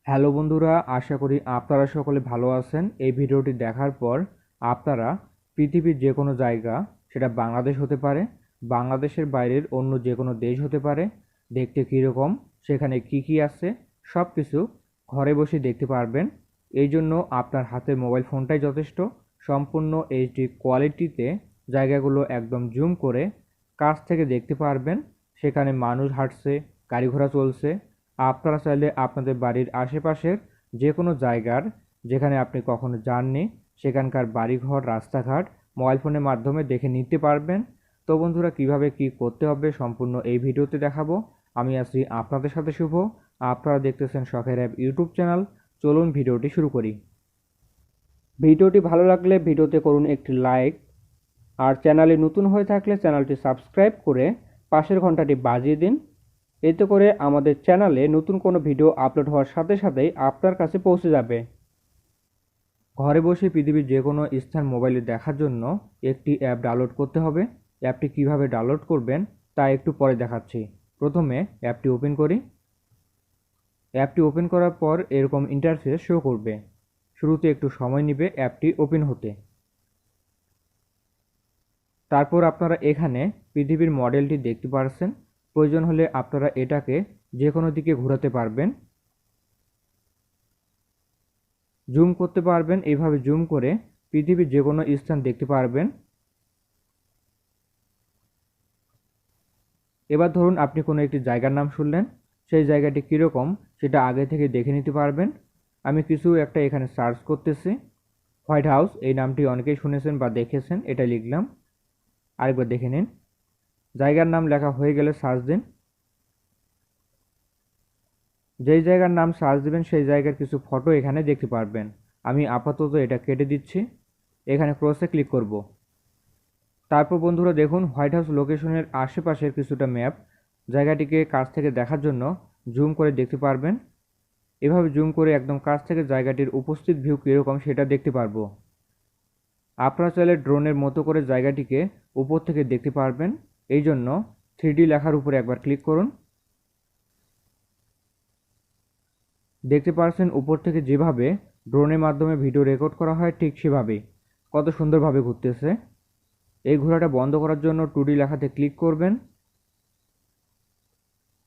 Hello বন্ধুরা, আশা করি আপনারা সকলে ভালো আছেন। এই ভিডিওটি দেখার পর আপনারা পৃথিবীর যে কোনো জায়গা, সেটা বাংলাদেশ হতে পারে, বাংলাদেশের বাইরের অন্য যে কোনো দেশ হতে পারে, দেখতে কীরকম, সেখানে কি কি আছে, সব কিছু ঘরে বসে দেখতে পারবেন। এই জন্য আপনার হাতের মোবাইল ফোনটাই যথেষ্ট। সম্পূর্ণ এইচডি কোয়ালিটিতে জায়গাগুলো একদম জুম করে কাছ থেকে দেখতে পারবেন। সেখানে মানুষ হাঁটছে, গাড়ি ঘোড়া চলছে। আপনারা চাইলে আপনাদের বাড়ির আশেপাশের যে কোনো জায়গার, যেখানে আপনি কখনো যাননি, সেখানকার বাড়িঘর, রাস্তাঘাট মোবাইল ফোনের মাধ্যমে দেখে নিতে পারবেন। তো বন্ধুরা, কিভাবে কি করতে হবে সম্পূর্ণ এই ভিডিওতে দেখাবো। আমি আছি আপনাদের সাথে শুভ। আপনারা দেখতেছেন শখের অ্যাপ ইউটিউব চ্যানেল। চলুন ভিডিওটি শুরু করি। ভিডিওটি ভালো লাগলে ভিডিওতে করুন একটি লাইক, আর চ্যানেলে নতুন হয়ে থাকলে চ্যানেলটি সাবস্ক্রাইব করে পাশের ঘন্টাটি বাজিয়ে দিন। এতে করে আমাদের চ্যানেলে নতুন কোনো ভিডিও আপলোড হওয়ার সাথে সাথেই আপনার কাছে পৌঁছে যাবে। ঘরে বসে পৃথিবীর যে কোনো স্থান মোবাইলে দেখার জন্য একটি অ্যাপ ডাউনলোড করতে হবে। অ্যাপটি কিভাবে ডাউনলোড করবেন তা একটু পরে দেখাচ্ছি। প্রথমে অ্যাপটি ওপেন করি। অ্যাপটি ওপেন করার পর এরকম ইন্টারফেস শো করবে। শুরুতে একটু সময় নেবে অ্যাপটি ওপেন হতে। তারপর আপনারা এখানে পৃথিবীর মডেলটি দেখতে পাচ্ছেন। প্রয়োজন হলে আপনারা এটাকে যে কোনো দিকে ঘোরাতে পারবেন, জুম করতে পারবেন। এইভাবে জুম করে পৃথিবীর যে কোনো স্থান দেখতে পারবেন। এবার ধরুন আপনি কোনো একটি জায়গার নাম শুনলেন, সেই জায়গাটি কীরকম সেটা আগে থেকে দেখে নিতে পারবেন। আমি কিছু একটা এখানে সার্চ করতেছি। হোয়াইট হাউস এই নামটি অনেকেই শুনেছেন বা দেখেছেন, এটা লিখলাম। আরেকবার দেখে নিন। জায়গার নাম লেখা হয়ে গেলে সার্চ দিন। যেই জায়গার নাম সার্চ দিবেন সেই জায়গার কিছু ফটো এখানে দেখতে পারবেন। আমি আপাতত এটা কেটে দিচ্ছি। এখানে ক্রসে ক্লিক করব। তারপর বন্ধুরা দেখুন, হোয়াইট হাউস লোকেশনের আশেপাশের কিছুটা ম্যাপ জায়গাটিকে কাছ থেকে দেখার জন্য জুম করে দেখতে পারবেন। এভাবে জুম করে একদম কাছ থেকে জায়গাটির উপস্থিত ভিউ কীরকম সেটা দেখতে পারবো। আপনারা চাইলে ড্রোনের মতো করে জায়গাটিকে উপর থেকে দেখতে পারবেন। এই জন্য 3D লেখার উপরে একবার ক্লিক করুন। দেখতে পাচ্ছেন উপর থেকে যেভাবে ড্রোনের মাধ্যমে ভিডিও রেকর্ড করা হয় ঠিক সেভাবেই কত সুন্দরভাবে ঘুরতেছে। এই ঘোরাটা বন্ধ করার জন্য 2D লেখাতে ক্লিক করবেন।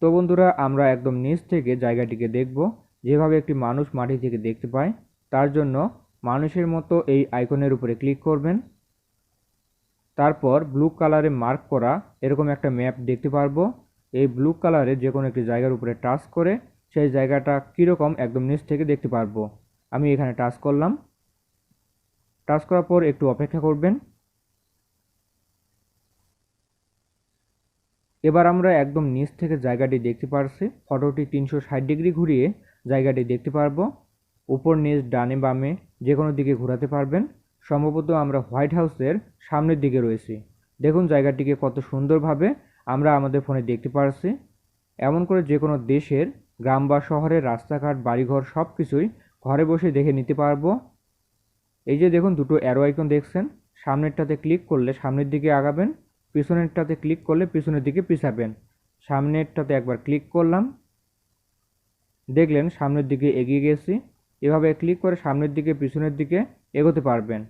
তো বন্ধুরা, আমরা একদম নিচ থেকে জায়গাটিকে দেখব, যেভাবে একটি মানুষ মাটি থেকে দেখতে পায়। তার জন্য মানুষের মতো এই আইকনের উপরে ক্লিক করবেন। তারপর ব্লু কালারে মার্ক করা এরকম একটা ম্যাপ দেখতে পারবো। এই ব্লু কালারে যে কোনো একটি জায়গার উপরে টাচ করে সেই জায়গাটা কীরকম একদম নিচ থেকে দেখতে পারবো। আমি এখানে টাচ করলাম। টাচ করার পর একটু অপেক্ষা করবেন। এবার আমরা একদম নিচ থেকে জায়গাটি দেখতে পারছি। ফটোটি 360 ডিগ্রি ঘুরিয়ে জায়গাটি দেখতে পারবো। উপর নিচ ডানে বামে যে কোনো দিকে ঘোরাতে পারবেন। সম্ভবত আমরা হোয়াইট হাউসের সামনের দিকে রয়েছি। দেখুন জায়গাটিকে কত সুন্দরভাবে আমরা আমাদের ফোনে দেখতে পারছি। এমন করে যে কোনো দেশের গ্রাম বা শহরের রাস্তাঘাট, বাড়িঘর সব কিছুই ঘরে বসে দেখে নিতে পারবো। এই যে দেখুন দুটো অ্যারো আইকন দেখছেন, সামনেরটাতে ক্লিক করলে সামনের দিকে আগাবেন, পিছনেরটাতে ক্লিক করলে পিছনের দিকে পিছাবেন। সামনেরটাতে একবার ক্লিক করলাম, দেখলেন সামনের দিকে এগিয়ে গেছি। এভাবে ক্লিক করে সামনের দিকে পিছনের দিকে এগোতে পারবেন।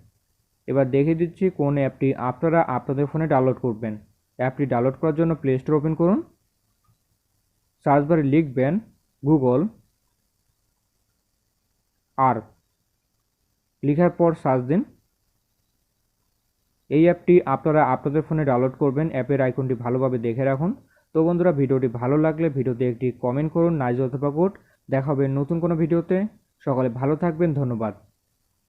এবার দেখিয়ে দিচ্ছি কোন অ্যাপটি আপনারা আপনাদের ফোনে ডাউনলোড করবেন। অ্যাপটি ডাউনলোড করার জন্য প্লে স্টোর ওপেন করুন। সার্চ বারে লিখবেন গুগল আর্থ, লেখার পর সার্চ দিন। এই অ্যাপটি আপনারা আপনাদের ফোনে ডাউনলোড করবেন। অ্যাপের আইকনটি ভালোভাবে দেখে রাখুন। তো বন্ধুরা, ভিডিওটি ভালো লাগলে ভিডিওতে একটি কমেন্ট করুন, নাইস অথবা গুড। দেখা হবে নতুন কোনো ভিডিওতে। সকলে ভালো থাকবেন, ধন্যবাদ।